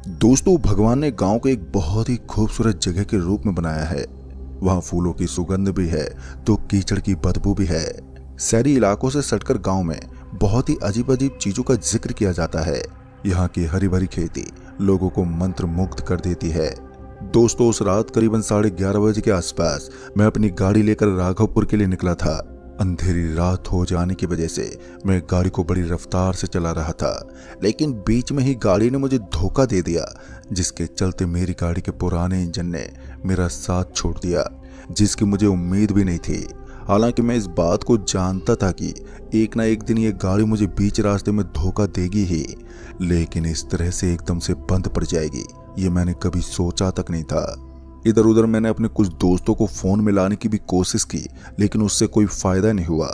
दोस्तों, भगवान ने गांव को एक बहुत ही खूबसूरत जगह के रूप में बनाया है। वहाँ फूलों की सुगंध भी है तो कीचड़ की बदबू भी है। शहरी इलाकों से सटकर गांव में बहुत ही अजीब अजीब चीजों का जिक्र किया जाता है। यहाँ की हरी भरी खेती लोगों को मंत्र मुग्ध कर देती है। दोस्तों, उस रात करीबन 11:30 बजे के आसपास मैं अपनी गाड़ी लेकर राघवपुर के लिए निकला था। अंधेरी रात हो जाने की वजह से मैं गाड़ी को बड़ी रफ्तार से चला रहा था, लेकिन बीच में ही गाड़ी ने मुझे धोखा दे दिया, जिसके चलते मेरी गाड़ी के पुराने इंजन ने मेरा साथ छोड़ दिया, जिसकी मुझे उम्मीद भी नहीं थी। हालांकि मैं इस बात को जानता था कि एक ना एक दिन ये गाड़ी मुझे बीच रास्ते में धोखा देगी ही, लेकिन इस तरह से एकदम से बंद पड़ जाएगी ये मैंने कभी सोचा तक नहीं था। इधर उधर मैंने अपने कुछ दोस्तों को फोन में लाने की भी कोशिश की, लेकिन उससे कोई फायदा नहीं हुआ।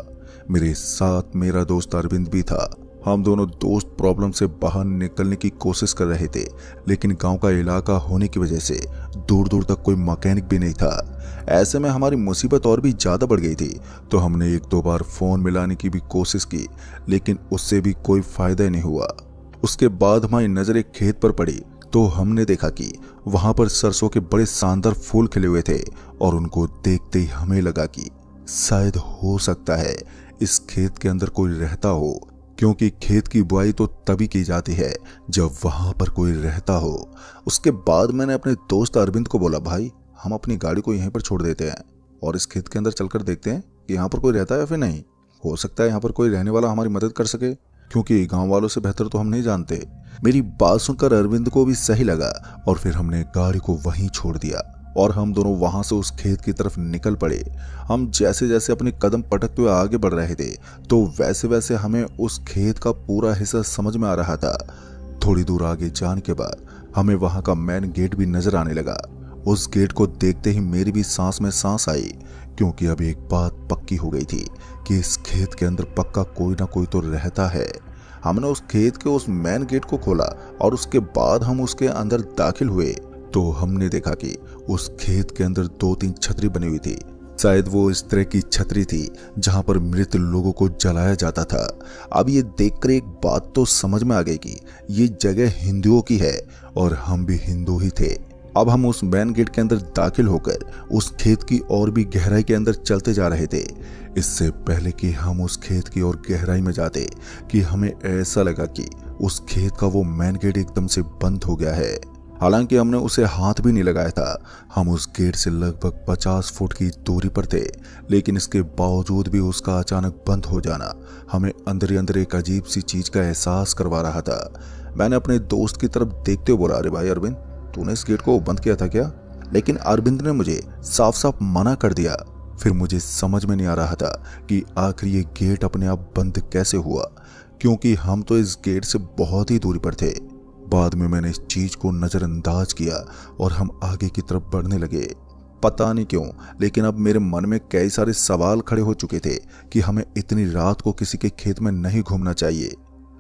मेरे साथ मेरा दोस्त अरविंद भी था। हम दोनों दोस्त प्रॉब्लम से बाहर निकलने की कोशिश कर रहे थे, लेकिन गांव का इलाका होने की वजह से दूर दूर तक कोई मैकेनिक भी नहीं था। ऐसे में हमारी मुसीबत और भी ज्यादा बढ़ गई थी। तो हमने एक दो बार फोन मिलाने की भी कोशिश की, लेकिन उससे भी कोई फायदा नहीं हुआ। उसके बाद हमारी नजर एक खेत पर पड़ी तो हमने देखा कि वहां पर सरसों के बड़े शानदार फूल खिले हुए थे, और उनको देखते ही हमें लगा कि शायद हो सकता है इस खेत के अंदर कोई रहता हो, क्योंकि खेत की बुआई तो तभी की जाती है जब वहां पर कोई रहता हो। उसके बाद मैंने अपने दोस्त अरविंद को बोला, भाई हम अपनी गाड़ी को यहीं पर छोड़ देते हैं और इस खेत के अंदर चलकर देखते हैं कि यहाँ पर कोई रहता है या फिर नहीं। हो सकता है यहाँ पर कोई रहने वाला हमारी मदद कर सके, क्योंकि गांव वालों से बेहतर तो हम नहीं जानते। मेरी बात सुनकर अरविंद को भी सही लगा, और फिर हमने गाड़ी को वहीं छोड़ दिया और हम दोनों वहां से उस खेत की तरफ निकल पड़े। हम जैसे जैसे अपने कदम पटकते हुए आगे बढ़ रहे थे, तो वैसे वैसे हमें उस खेत का पूरा हिस्सा समझ में आ रहा था। थोड़ी दूर आगे जाने के बाद हमें वहां का मेन गेट भी नजर आने लगा। उस गेट को देखते ही मेरी भी सांस में सांस आई, क्योंकि अब एक बात पक्की हो गई थी कि इस खेत के अंदर पक्का कोई ना कोई तो रहता है। हमने उस खेत के उस मेन गेट को खोला और उसके बाद हम उसके अंदर दाखिल हुए तो हमने देखा कि उस खेत के अंदर 2-3 छतरी बनी हुई थी। शायद वो इस तरह की छतरी थी जहां पर मृत लोगों को जलाया जाता था। अब ये देखकर एक बात तो समझ में आ गई कि ये जगह हिंदुओं की है और हम भी हिंदू ही थे। अब हम उस मेन गेट के अंदर दाखिल होकर उस खेत की और भी गहराई के अंदर चलते जा रहे थे। इससे पहले कि हम उस खेत की और गहराई में जाते कि हमें ऐसा लगा कि उस खेत का वो मेन गेट एकदम से बंद हो गया है। हालांकि हमने उसे हाथ भी नहीं लगाया था। हम उस गेट से लगभग 50 फुट की दूरी पर थे, लेकिन इसके बावजूद भी उसका अचानक बंद हो जाना हमें अंदर ही अंदर एक अजीब सी चीज का एहसास करवा रहा था। मैंने अपने दोस्त की तरफ देखते हुए बोला, अरे भाई अरविंद, तूने इस गेट को बंद किया था क्या? लेकिन अरविंद ने मुझे साफ साफ मना कर दिया। फिर मुझे समझ में नहीं आ रहा था कि आखिर ये गेट अपने आप बंद कैसे हुआ, क्योंकि हम तो इस गेट से बहुत ही दूरी पर थे। बाद में मैंने इस चीज को नजरअंदाज किया और हम आगे की तरफ बढ़ने लगे। पता नहीं क्यों, लेकिन अब मेरे मन में कई सारे सवाल खड़े हो चुके थे कि हमें इतनी रात को किसी के खेत में नहीं घूमना चाहिए,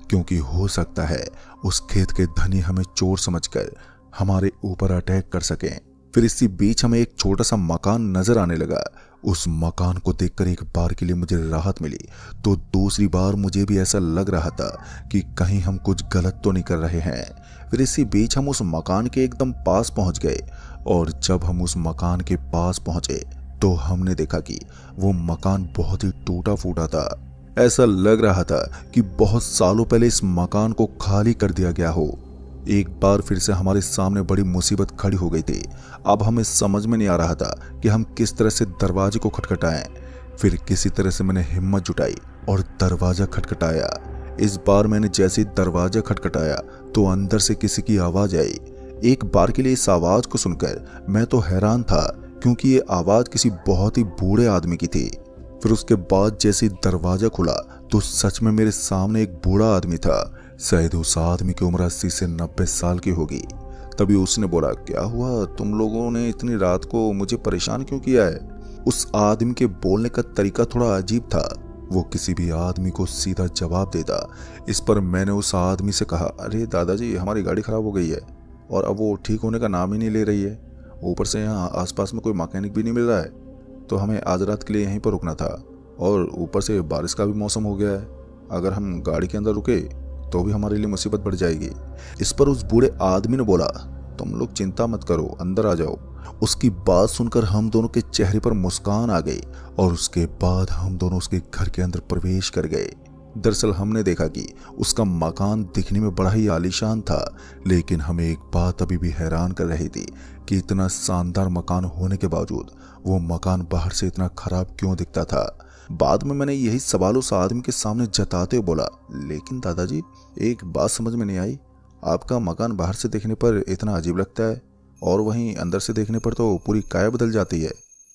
क्योंकि हो सकता है उस खेत के धनी हमें चोर समझकर हमारे ऊपर अटैक कर सकें। फिर इसी बीच हमें एक छोटा सा मकान नजर आने लगा। उस मकान को देखकर एक बार के लिए मुझे राहत मिली, तो दूसरी बार मुझे भी ऐसा लग रहा था कि कहीं हम कुछ गलत तो नहीं कर रहे हैं। फिर इसी बीच हम उस मकान के एकदम पास पहुंच गए, और जब हम उस मकान के पास पहुंचे तो हमने देखा कि वो मकान बहुत ही टूटा फूटा था। ऐसा लग रहा था कि बहुत सालों पहले इस मकान को खाली कर दिया गया हो। एक बार फिर से हमारे सामने बड़ी मुसीबत खड़ी हो गई थी। अब हमें समझ में नहीं आ रहा था कि हम किस तरह से दरवाजे को खटखटाएं। फिर किसी तरह से मैंने हिम्मत जुटाई और दरवाजा खटखटाया। इस बार मैंने जैसे ही दरवाजा खटखटाया तो अंदर से किसी की आवाज आई। एक बार के लिए इस आवाज को सुनकर मैं तो हैरान था, क्योंकि ये आवाज किसी बहुत ही बूढ़े आदमी की थी। फिर उसके बाद जैसे ही दरवाजा खुला तो सच में मेरे सामने एक बूढ़ा आदमी था। शायद उस आदमी की उम्र 80 से 90 साल की होगी। तभी उसने बोला, क्या हुआ, तुम लोगों ने इतनी रात को मुझे परेशान क्यों किया है? उस आदमी के बोलने का तरीका थोड़ा अजीब था। वो किसी भी आदमी को सीधा जवाब देता। इस पर मैंने उस आदमी से कहा, अरे दादाजी, हमारी गाड़ी खराब हो गई है और अब वो ठीक होने का नाम ही नहीं ले रही है। ऊपर से यहाँ आसपास में कोई मैकेनिक भी नहीं मिल रहा है, तो हमें आज रात के लिए यहीं पर रुकना था, और ऊपर से बारिश का भी मौसम हो गया है। अगर हम गाड़ी के अंदर रुके तो भी हमारे लिए मुसीबत बढ़ जाएगी। इस पर उस बूढ़े आदमी ने बोला, तुम लोग चिंता मत करो, अंदर आ जाओ। उसकी बात सुनकर हम दोनों के चेहरे पर मुस्कान आ गई और उसके बाद हम दोनों उसके घर के अंदर प्रवेश कर गए। दरअसल हमने देखा कि उसका मकान दिखने में बड़ा ही आलीशान था, लेकिन हमें एक बात अभी भी हैरान कर रही थी कि इतना शानदार मकान होने के बावजूद वो मकान बाहर से इतना खराब क्यों दिखता था। बाद में मैंने यही सवाल उस आदमी के सामने जताते हुए बोला, लेकिन दादाजी एक बात समझ में नहीं आई, आपका मकान बाहर से देखने पर इतना अजीब लगता है और वहीं अंदर से देखने पर तो पूरी काया बदल जाती है।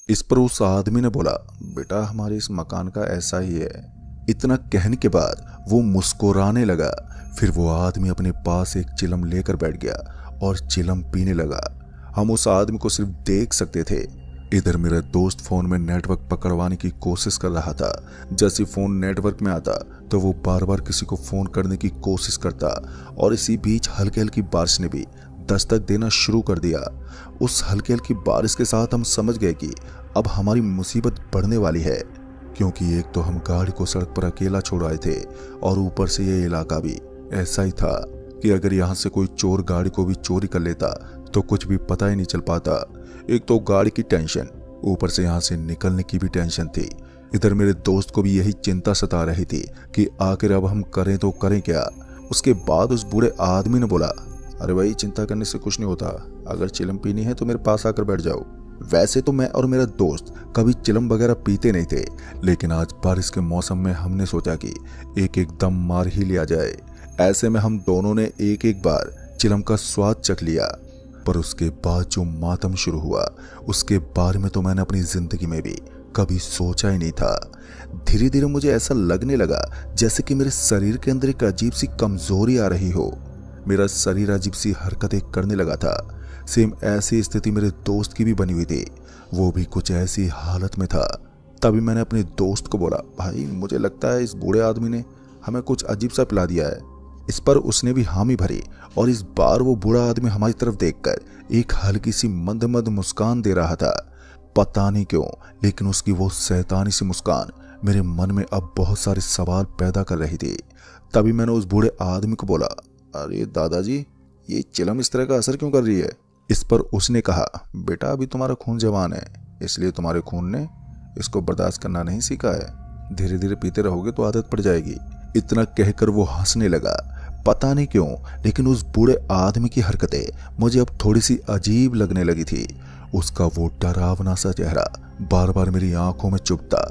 इस पर उस आदमी ने बोला, बेटा हमारे इस मकान का ऐसा ही है। इतना कहने के बाद वो मुस्कुराने लगा। फिर वो आदमी अपने पास एक चिलम लेकर बैठ गया और चिलम पीने लगा। हम उस आदमी को सिर्फ देख सकते थे। इधर मेरा दोस्त फोन में नेटवर्क पकड़वाने की कोशिश कर रहा था। जैसे फोन नेटवर्क में आता तो वो बार बार किसी को फोन करने की कोशिश करता और इसी बीच हल्की हल्की बारिश ने भी दस्तक देना शुरू कर दिया। उस हल्की हल्की बारिश के साथ हम समझ गए कि अब हमारी मुसीबत बढ़ने वाली है, क्योंकि एक तो हम गाड़ी को सड़क पर अकेला छोड़ आए थे और ऊपर से ये इलाका भी ऐसा ही था कि अगर यहाँ से कोई चोर गाड़ी को भी चोरी कर लेता तो कुछ भी पता ही नहीं चल पाता। एक तो गाड़ी की टेंशन, ऊपर से यहाँ से निकलने की भी टेंशन थी। इधर मेरे दोस्त को भी यही चिंता सता रही थी कि आखिर अब हम करें तो करें क्या। उसके बाद उस बूढ़े आदमी ने बोला, अरे भाई चिंता करने से कुछ नहीं होता, अगर चिलम पीनी है तो मेरे पास आकर बैठ जाओ। वैसे तो मैं और मेरा दोस्त कभी चिलम वगैरह पीते नहीं थे, लेकिन आज बारिश के मौसम में हमने सोचा कि एक एक दम मार ही लिया जाए। ऐसे में हम दोनों ने एक एक बार चिलम का स्वाद चख लिया, पर उसके बाद जो मातम शुरू हुआ उसके बारे में तो मैंने अपनी जिंदगी में भी कभी सोचा ही नहीं था। धीरे धीरे मुझे ऐसा लगने लगा जैसे कि मेरे शरीर के अंदर एक अजीब सी कमजोरी आ रही हो। मेरा शरीर अजीब सी हरकतें करने लगा था। सेम ऐसी स्थिति मेरे दोस्त की भी बनी हुई थी, वो भी कुछ ऐसी हालत में था। तभी मैंने अपने दोस्त को बोला, भाई मुझे लगता है इस बूढ़े आदमी ने हमें कुछ अजीब सा पिला दिया है। इस पर उसने भी हामी भरी और इस बार वो बूढ़ा आदमी हमारी तरफ देखकर एक हल्की सी मंद मंद मुस्कान दे रहा था। पता नहीं क्यों, लेकिन उसकी वो शैतानी सी मुस्कान मेरे मन में अब बहुत सारे सवाल पैदा कर रही थी। तभी मैंने उस बूढ़े आदमी को बोला, अरे दादाजी ये चिलम इस तरह का असर क्यों कर रही है। इस पर उसने कहा, बेटा अभी तुम्हारा खून जवान है, इसलिए तुम्हारे खून ने इसको बर्दाश्त करना नहीं सीखा है। धीरे धीरे पीते रहोगे तो आदत पड़ जाएगी। इतना कहकर वो हंसने लगा। पता नहीं क्यों, लेकिन उस बूढ़े आदमी की हरकतें मुझे अब थोड़ी सी अजीब लगने लगी थी। उसका वो डरावना सा चेहरा बार बार मेरी आंखों में चुभता।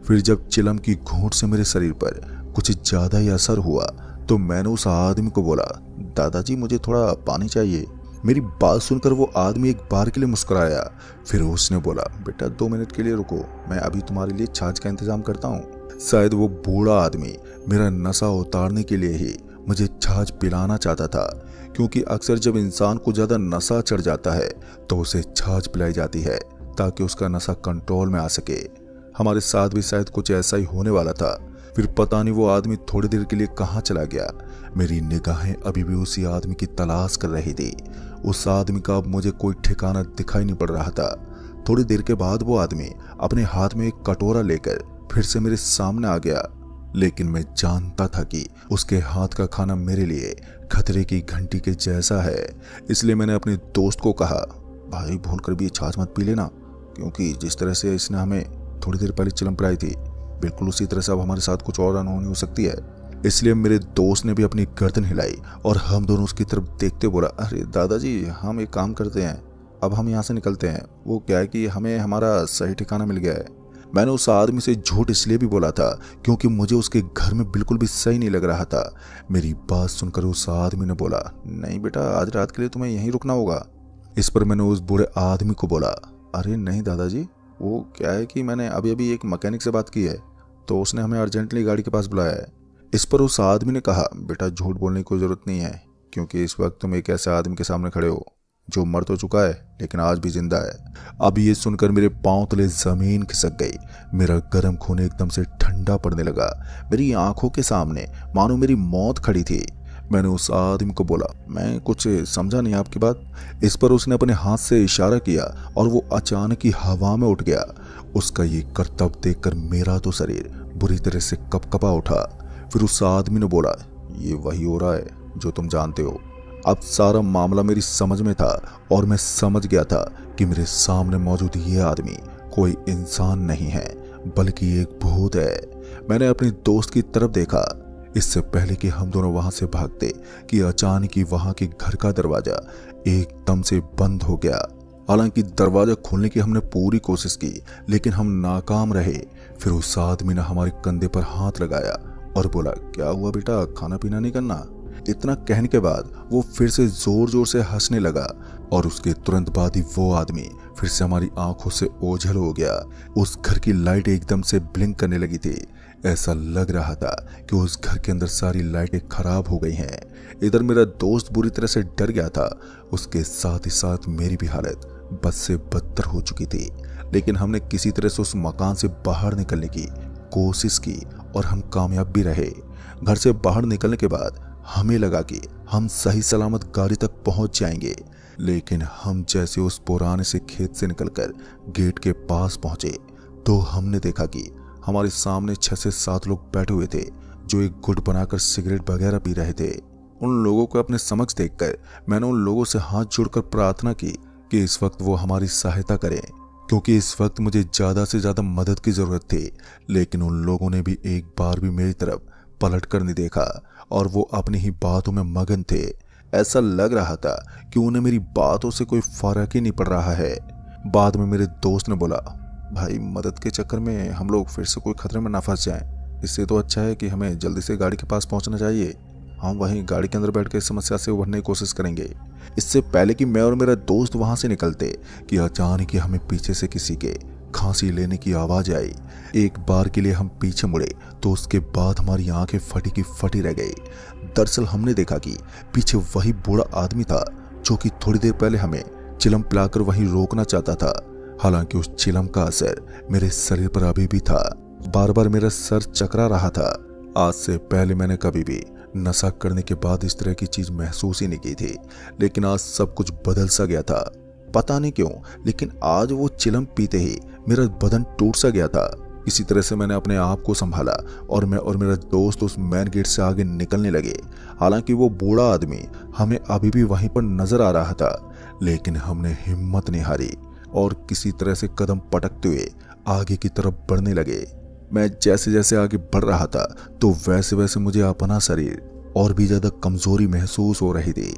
फिर जब चिलम की घूंट से मेरे शरीर पर कुछ ज्यादा ही असर हुआ तो मैंने उस आदमी को बोला, दादाजी मुझे थोड़ा पानी चाहिए। मेरी बात सुनकर वो आदमी एक बार के लिए मुस्कुराया। फिर उसने बोला, बेटा 2 मिनट के लिए रुको, मैं अभी तुम्हारे लिए छाछ का इंतजाम करता हूँ। शायद वो बूढ़ा आदमी मेरा नशा उतारने के लिए ही मुझे छाछ पिलाना चाहता था, क्योंकि अक्सर जब इंसान को ज्यादा नशा चढ़ जाता है तो उसे छाछ पिलाई जाती है ताकि उसका नशा कंट्रोल में आ सके। हमारे साथ भी शायद कुछ ऐसा ही होने वाला था। फिर पता नहीं वो आदमी थोड़ी देर के लिए कहाँ चला गया। मेरी निगाहें अभी भी उसी आदमी की तलाश कर रही थी। उस आदमी का अब मुझे कोई ठिकाना दिखाई नहीं पड़ रहा था। थोड़ी देर के बाद वो आदमी अपने हाथ में एक कटोरा लेकर फिर से मेरे सामने आ गया, लेकिन मैं जानता था कि उसके हाथ का खाना मेरे लिए खतरे की घंटी के जैसा है। इसलिए मैंने अपने दोस्त को कहा, भाई भूल कर भी ये छाछ मत पी लेना, क्योंकि जिस तरह से इसने हमें थोड़ी देर पहले चिलम पिलाई थी, बिल्कुल उसी तरह से अब हमारे साथ कुछ और अनहोनी हो सकती है। इसलिए मेरे दोस्त ने भी अपनी गर्दन हिलाई और हम दोनों उसकी तरफ देखते बोला, अरे दादाजी हम एक काम करते हैं, अब हम यहाँ से निकलते हैं। वो क्या है कि हमें हमारा सही ठिकाना मिल गया है। मैंने उस आदमी से झूठ इसलिए भी बोला था क्योंकि मुझे उसके घर में बिल्कुल भी सही नहीं लग रहा था। मेरी बात सुनकर उस आदमी ने बोला, नहीं बेटा आज रात के लिए तुम्हें यहीं रुकना होगा। इस पर मैंने उस बूढ़े आदमी को बोला, अरे नहीं दादाजी, वो क्या है कि मैंने अभी अभी एक मैकेनिक से बात की है तो उसने हमें अर्जेंटली गाड़ी के पास बुलाया है। इस पर उस आदमी ने कहा, बेटा झूठ बोलने की कोई जरूरत नहीं है, क्योंकि इस वक्त तुम एक ऐसे आदमी के सामने खड़े हो जो मर तो चुका है लेकिन आज भी जिंदा है। अब ये सुनकर मेरे पांव तले जमीन खिसक गई। मेरा गर्म खून एकदम से ठंडा पड़ने लगा। मेरी आंखों के सामने मानो मेरी मौत खड़ी थी। मैंने उस आदमी को बोला, मैं कुछ समझा नहीं आपकी बात। इस पर उसने अपने हाथ से इशारा किया और वो अचानक ही हवा में उठ गया। उसका ये करतब देखकर मेरा तो शरीर बुरी तरह से कपकपा उठा। फिर उस आदमी ने बोला, ये वही हो रहा है जो तुम जानते हो। अब सारा मामला मेरी समझ में था और मैं समझ गया था कि मेरे सामने मौजूद ये आदमी कोई इंसान नहीं है बल्कि एक भूत है। मैंने अपने दोस्त की तरफ देखा। इससे पहले कि हम दोनों वहां से भागते कि अचानक ही वहां के घर का दरवाजा एकदम से बंद हो गया। हालांकि दरवाजा खोलने की हमने पूरी कोशिश की लेकिन हम नाकाम रहे। फिर उस आदमी ने हमारे कंधे पर हाथ लगाया और बोला, क्या हुआ बेटा, खाना पीना नहीं करना? इतना कहने के बाद वो फिर से जोर जोर से हंसने लगा और उसके तुरंत बाद ही वो आदमी फिर से हमारी आंखों से ओझल हो गया। उस घर की लाइट एकदम से ब्लिंक करने लगी थी। ऐसा लग रहा था कि उस घर के अंदर सारी लाइटें खराब हो गई हैं। इधर मेरा दोस्त बुरी तरह से डर गया था, उसके साथ ही साथ मेरी भी हालत बद से बदतर हो चुकी थी। लेकिन हमने किसी तरह से उस मकान से बाहर निकलने की कोशिश की और हम कामयाब भी रहे। घर से बाहर निकलने के बाद हमें लगा कि हम सही सलामत गाड़ी तक पहुंच जाएंगे। लेकिन हम जैसे उस पुराने से खेत से निकलकर गेट के पास पहुंचे तो हमने देखा कि हमारे सामने 6 से 7 लोग बैठे हुए थे जो एक गुट बनाकर सिगरेट वगैरह पी रहे थे। उन लोगों को अपने समक्ष देखकर मैंने उन लोगों से हाथ जोड़कर प्रार्थना की कि इस वक्त वो हमारी सहायता करें, क्योंकि इस वक्त मुझे ज्यादा से ज्यादा मदद की जरूरत थी। लेकिन उन लोगों ने भी एक बार भी मेरी तरफ पलट कर नहीं देखा और वो अपनी ही बातों में मगन थे। ऐसा लग रहा था कि उन्हें मेरी बातों से कोई फर्क ही नहीं पड़ रहा है। बाद में मेरे दोस्त ने बोला, भाई मदद के चक्कर में हम लोग फिर से कोई खतरे में ना फंस जाएं। इससे तो अच्छा है कि हमें जल्दी से गाड़ी के पास पहुंचना चाहिए। हम वहीं गाड़ी के अंदर बैठ के इस समस्या से उभरने की कोशिश करेंगे। इससे पहले कि मैं और मेरा दोस्त वहां से निकलते कि अचानक ही हमें पीछे से किसी के खांसी लेने की आवाज आई। एक बार के लिए हम पीछे मुड़े तो उसके बाद हमारी आंखें फटी की फटी रह गई। दरअसल हमने देखा कि पीछे वही बूढ़ा आदमी था जो कि थोड़ी देर पहले हमें चिलम पिलाकर वहीं रोकना चाहता था। हालांकि उस चिलम का असर मेरे शरीर पर अभी भी था। बार बार मेरा सर चकरा रहा था। आज से पहले मैंने कभी भी नशा करने के बाद इस तरह की चीज महसूस ही नहीं की थी। लेकिन आज सब कुछ बदल सा गया था, पता नहीं क्यों, लेकिन आज वो चिलम पीते ही मेरा बदन टूट सा गया था। इसी तरह से मैंने अपने आप को संभाला और मैं और मेरा दोस्त उस मेन गेट से आगे निकलने लगे। हालांकि वो बूढ़ा आदमी हमें अभी भी वहीं पर नजर आ रहा था, लेकिन हमने हिम्मत नहीं हारी और किसी तरह से कदम पटकते हुए आगे की तरफ बढ़ने लगे। मैं जैसे जैसे आगे बढ़ रहा था तो वैसे वैसे मुझे अपना शरीर और भी ज्यादा कमजोरी महसूस हो रही थी।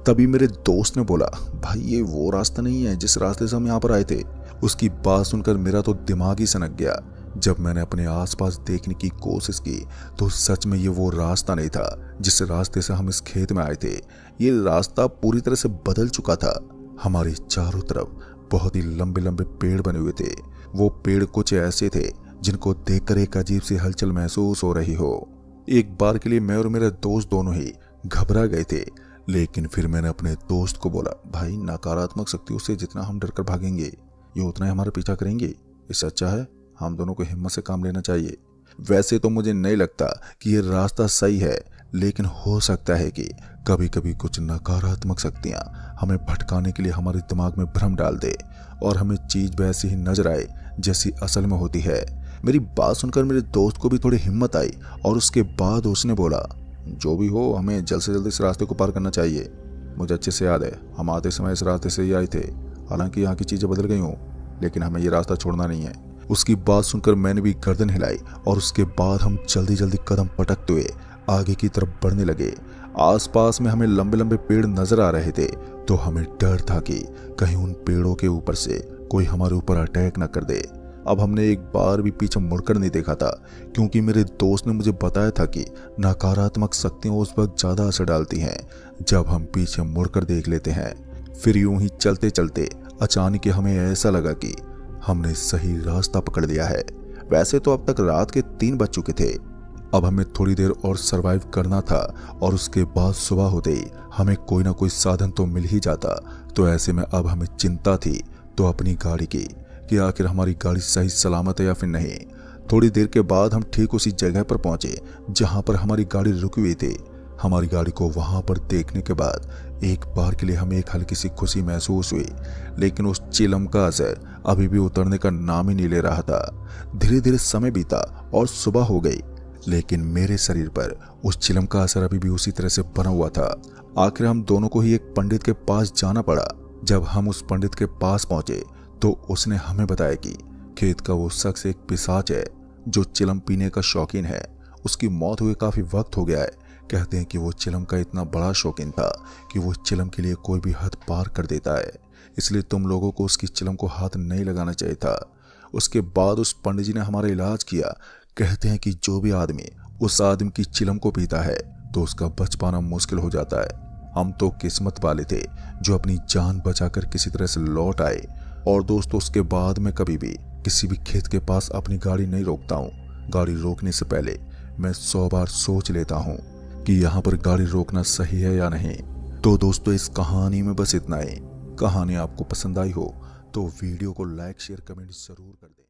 तभी मेरे दोस्त ने बोला, भाई ये वो रास्ता नहीं है जिस रास्ते से हम यहाँ पर आए थे। उसकी बात सुनकर मेरा तो दिमाग ही सनक गया। जब मैंने अपने आसपास देखने की कोशिश की तो सच में ये वो रास्ता नहीं था जिस रास्ते से हम इस खेत में आए थे। ये रास्ता पूरी तरह से बदल चुका था। हमारी चारों तरफ बहुत ही लंबे लंबे पेड़ बने हुए थे। वो पेड़ कुछ ऐसे थे जिनको देखकर एक अजीब सी हलचल महसूस हो रही हो। एक बार के लिए मैं और मेरा दोस्त दोनों ही घबरा गए थे। लेकिन फिर मैंने अपने दोस्त को बोला, भाई नकारात्मक शक्तियों से जितना हम डरकर भागेंगे ये उतना ही हमारा पीछा करेंगे। इससे अच्छा है हम दोनों को हिम्मत से काम लेना चाहिए। वैसे तो मुझे नहीं लगता कि ये रास्ता सही है, लेकिन हो सकता है कि कभी कभी कुछ नकारात्मक शक्तियां हमें भटकाने के लिए हमारे दिमाग में भ्रम डाल दे और हमें चीज वैसी ही नजर आए जैसी असल में होती है। मेरी बात सुनकर मेरे दोस्त को भी थोड़ी हिम्मत आई और उसके बाद उसने बोला, जो भी हो हमें जल्द से जल्द इस रास्ते को पार करना चाहिए। मुझे अच्छे से याद है हम आते समय इस रास्ते से ही आए थे। हालांकि यहाँ की चीजें बदल गई हों, लेकिन हमें ये रास्ता छोड़ना नहीं है। उसकी बात सुनकर मैंने भी गर्दन हिलाई और उसके बाद हम जल्दी जल्दी कदम पटकते हुए आगे की तरफ बढ़ने लगे। आसपास में हमें लंबे लंबे पेड़ नजर आ रहे थे तो हमें डर था कि कहीं उन पेड़ों के ऊपर से कोई हमारे ऊपर अटैक न कर दे। अब हमने एक बार भी पीछे मुड़कर नहीं देखा था, क्योंकि मेरे दोस्त ने मुझे बताया था कि नकारात्मक शक्तियां उस वक्त ज्यादा असर डालती हैं जब हम पीछे मुड़कर देख लेते हैं। फिर यूं ही चलते चलते अचानक हमें ऐसा लगा कि हमने सही रास्ता पकड़ लिया है। वैसे तो अब तक रात के 3 बज चुके थे। अब हमें थोड़ी देर और सरवाइव करना था और उसके बाद सुबह होते ही हमें कोई ना कोई साधन तो मिल ही जाता। तो ऐसे में अब हमें चिंता थी तो अपनी गाड़ी की कि आखिर हमारी गाड़ी सही सलामत है या फिर नहीं। थोड़ी देर के बाद हम ठीक उसी जगह पर पहुंचे जहां पर हमारी गाड़ी रुकी हुई थी। हमारी गाड़ी को वहां पर देखने के बाद एक बार के लिए हमें एक हल्की सी खुशी महसूस हुई, लेकिन उस चिलम का असर अभी भी उतरने का नाम ही नहीं ले रहा था। धीरे धीरे समय बीता और सुबह हो गई। लेकिन मेरे शरीर पर उस चिलम का असर अभी भी उसी तरह से बना हुआ था। आखिर हम दोनों को ही एक पंडित के पास जाना पड़ा। जब हम उस पंडित के पास पहुंचे तो उसने हमें बताया कि खेत का वो शख्स एक पिशाच है जो चिलम पीने का शौकीन है। उसकी मौत हुए काफी वक्त हो गया है। कहते हैं कि वो चिलम का इतना बड़ा शौकीन था कि वो चिलम के लिए कोई भी हद पार कर देता है, इसलिए तुम लोगों को उसकी चिलम को हाथ नहीं लगाना चाहिए था। उसके बाद उस पंडित जी ने हमारा इलाज किया। कहते हैं कि जो भी आदमी उस आदमी की चिलम को पीता है तो उसका बच पाना मुश्किल हो जाता है। हम तो किस्मत वाले थे जो अपनी जान बचाकर किसी तरह से लौट आए। और दोस्तों, उसके बाद मैं कभी भी किसी भी खेत के पास अपनी गाड़ी नहीं रोकता हूँ। गाड़ी रोकने से पहले मैं 100 बार सोच लेता हूँ कि यहाँ पर गाड़ी रोकना सही है या नहीं। तो दोस्तों, इस कहानी में बस इतना ही। कहानी आपको पसंद आई हो तो वीडियो को लाइक शेयर कमेंट जरूर कर दें।